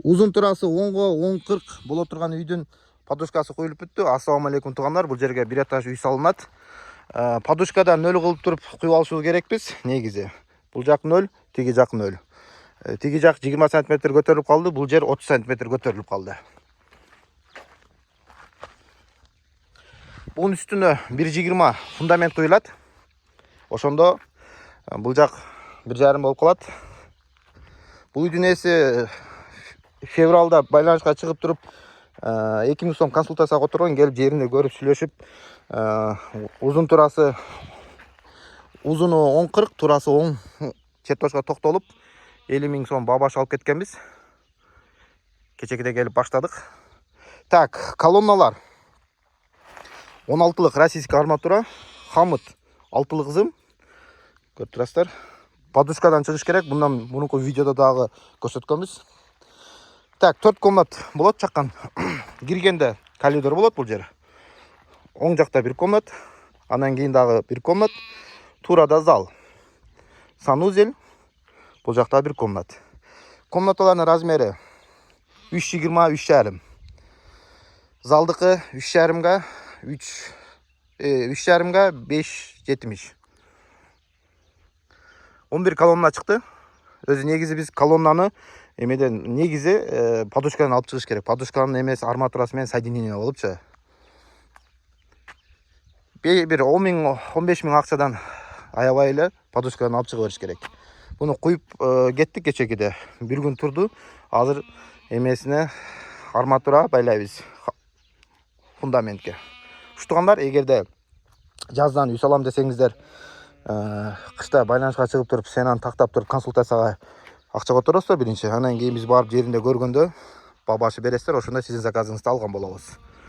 Uzun турасы 10-ға 10-40 боло турган үйдүн подушкасы коюлуп бүттү. Ассаламу алейкум туугандар. Бул жерге бир этаж үй салынат. Подушкадан 0 кылып туруп куюп алышыбыз керекпиз. Негизи бул жак 0, тиги жак 0. Тиги жак 20 см көтөрүлүп калды, бул жер 30 см көтөрүлүп калды. Бунун үстүнө 1,20 фундамент куюлат. Ошондо бул жак 1,5 болуп калат. Бул үйдүн ээси февралда байланышка чыгып туруп 2000 сом консультацияга отурган, келип жеринде көрүп сүйлөшүп, узун турасы узуну 10-40, турасы 10 чертожго токтолуп 50 000 сом баа баш алып кеткенбиз. Кечекеде келип баштадык. Так, колонналар 16-лык российский арматура, хамыт 6-лык зым. Көрүп турасыздар. Подушкадан чыгыш керек. Bundan мурунку видеодо дагы көрсөткөнбүз. Так, 4 комнат болот чаккан. Киргенде коридор болот бул жер. Оң жакта 1 комнат, андан кийин дагы 1 комнат, туурада зал. Санузел, бул жакта 1 комнат. Комнаталардын размери 3,20 3,5. Залдыкы 3,5га 3,5га 5,70. 11 колонна чыкты. Өзү негизи биз колоннаны эмеден негизи подушкадан алып чыгыш керек. Подушканын эмеси арматурасы менен соединение болупчу. Бир 10 000 15 000 акчадан аябай эле подушкадан алып чыга бериш керек. Буну куюп кеттик кечекеде. Бир күн турду. Азыр эмесине арматура байлайбыз фундаментке. Уштугандар, эгерде жаздан үй салам десеңиздер, кышта байланышка чыгып туруп, сенан тактап туруп консультацияга акча которосуздар биринчи. Анан кийин биз барып жеринде көргөндө баа башы бересиздер, ошондо сиздин заказыңызды алган болобуз.